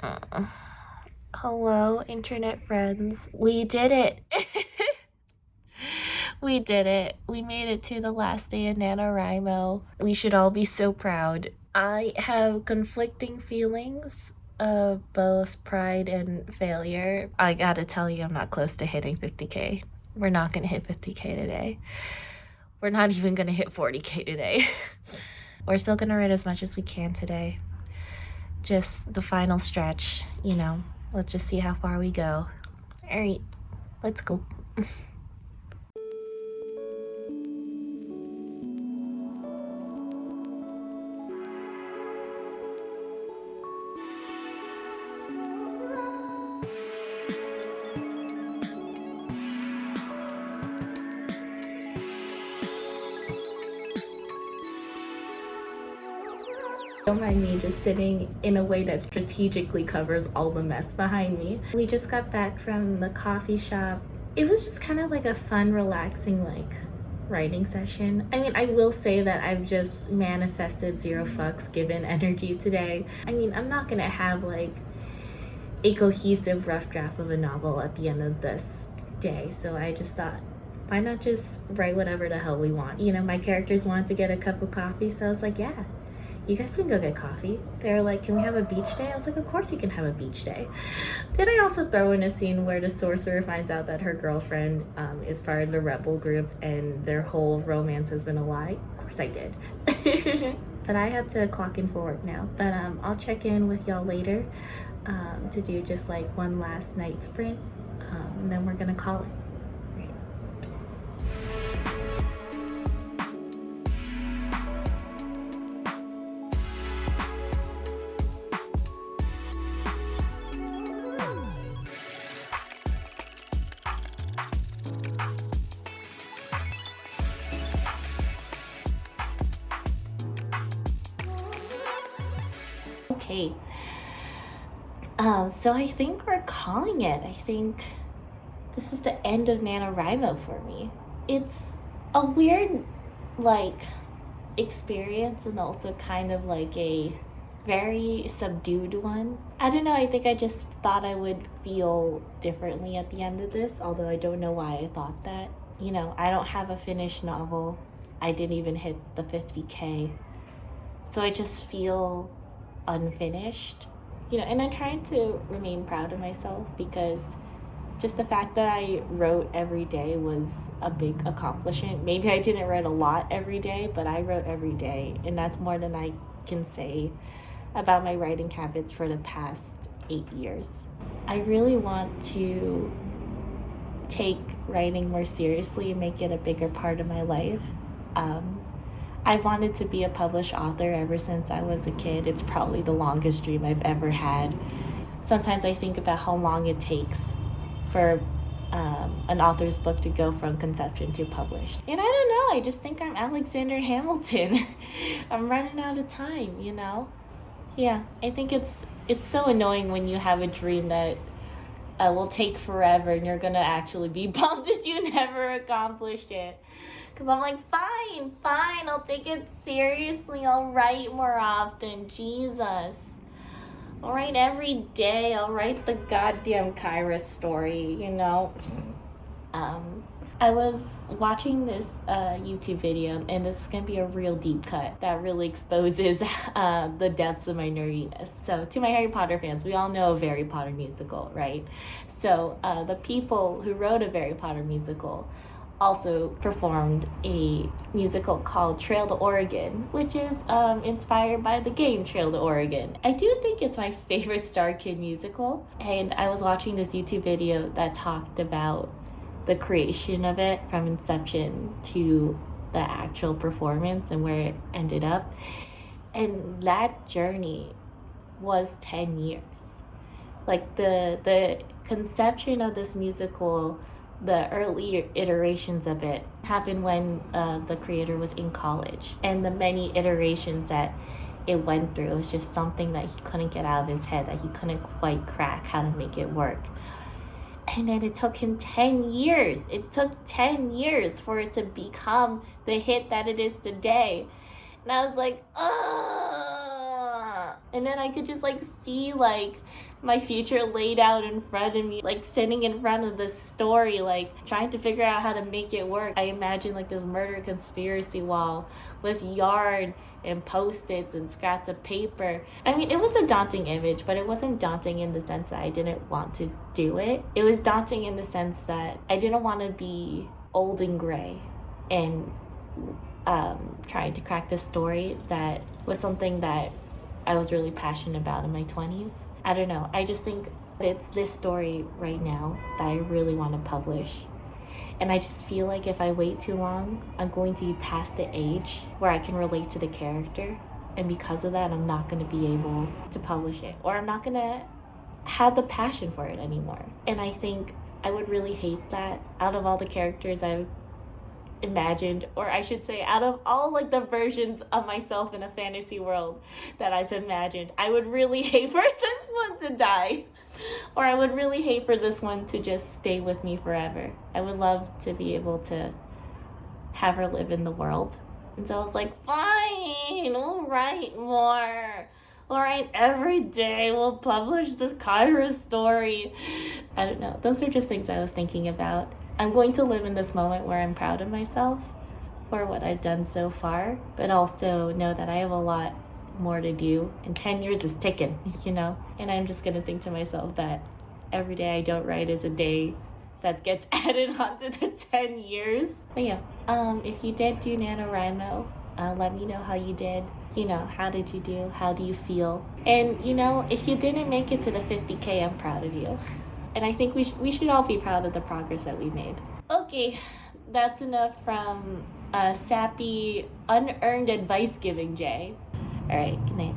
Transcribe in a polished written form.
Uh, Hello, internet friends. We did it. We did it. We made it to the last day of NaNoWriMo. We should all be so proud. I have conflicting feelings of both pride and failure. I gotta tell you, I'm not close to hitting 50k. We're not gonna hit 50k today. We're not even gonna hit 40k today. We're still gonna write as much as we can today. Just the final stretch, you know. Let's just see how far we go. All right, let's go. Don't mind me just sitting in a way that strategically covers all the mess behind me. We just got back from the coffee shop. It was just kind of like a fun, relaxing, writing session. I mean, I will say that I've just manifested zero fucks given energy today. I mean, I'm not gonna have a cohesive rough draft of a novel at the end of this day, so I just thought, why not just write whatever the hell we want? You know, my characters wanted to get a cup of coffee, so I was like, yeah, you guys can go get coffee. They're like, can we have a beach day? I was like, of course you can have a beach day. Did I also throw in a scene where the sorcerer finds out that her girlfriend is part of the rebel group and their whole romance has been a lie? Of course I did. But I have to clock in for work now. But I'll check in with y'all later to do just like one last night sprint. And then we're gonna call it. Okay. So I think we're calling it. I think this is the end of NaNoWrimo for me. It's a weird, experience and also kind of like a very subdued one. I don't know, I think I just thought I would feel differently at the end of this, although I don't know why I thought that. You know, I don't have a finished novel. I didn't even hit the 50k. So I just feel unfinished, you know, and I'm trying to remain proud of myself because just the fact that I wrote every day was a big accomplishment. Maybe I didn't write a lot every day, but I wrote every day, and that's more than I can say about my writing habits for the past 8 years. I really want to take writing more seriously and make it a bigger part of my life. I wanted to be a published author ever since I was a kid. It's probably the longest dream I've ever had. Sometimes I think about how long it takes for an author's book to go from conception to published. And I don't know, I just think I'm Alexander Hamilton. I'm running out of time, you know? Yeah, I think it's so annoying when you have a dream that will take forever and you're gonna actually be bummed that you never accomplished it. Because I'm like, fine, I'll take it seriously. I'll write more often. Jesus. I'll write every day. I'll write the goddamn Kyra story, you know? I was watching this YouTube video, and this is going to be a real deep cut that really exposes the depths of my nerdiness. So, to my Harry Potter fans, we all know a Harry Potter musical, right? So, the people who wrote a Harry Potter musical also performed a musical called Trail to Oregon, which is inspired by the game Trail to Oregon. I do think it's my favorite Star Kid musical, and I was watching this YouTube video that talked about the creation of it from inception to the actual performance and where it ended up. And that journey was 10 years. Like the conception of this musical, the early iterations of it happened when the creator was in college, and the many iterations that it went through, it was just something that he couldn't get out of his head, that he couldn't quite crack how to make it work. And then it took him 10 years. It took 10 years for it to become the hit that it is today. And I was like, ugh. And then I could just like see like my future laid out in front of me, like sitting in front of this story, like trying to figure out how to make it work. I imagine like this murder conspiracy wall with yarn and post-its and scraps of paper. I mean, it was a daunting image, but it wasn't daunting in the sense that I didn't want to do it. It was daunting in the sense that I didn't want to be old and gray and trying to crack this story that was something that I was really passionate about in my 20s. I don't know. I just think it's this story right now that I really want to publish. And I just feel like if I wait too long, I'm going to be past the age where I can relate to the character. And because of that, I'm not going to be able to publish it. Or I'm not going to have the passion for it anymore. And I think I would really hate that out of all the characters I've imagined, or I should say out of all like the versions of myself in a fantasy world that I've imagined, I would really hate for this one to die, or I would really hate for this one to just stay with me forever. I would love to be able to have her live in the world. And so I was like, fine, we'll write more. All right, every day we'll publish this Kyra story. I don't know. Those are just things I was thinking about. I'm going to live in this moment where I'm proud of myself for what I've done so far, but also know that I have a lot more to do, and 10 years is ticking, you know? And I'm just going to think to myself that every day I don't write is a day that gets added onto the 10 years. But yeah, if you did do NaNoWrimo, let me know how you did. You know, how did you do? How do you feel? And, you know, if you didn't make it to the 50K, I'm proud of you. And I think we should all be proud of the progress that we made. Okay, that's enough from sappy, unearned advice giving Jay. All right, good night.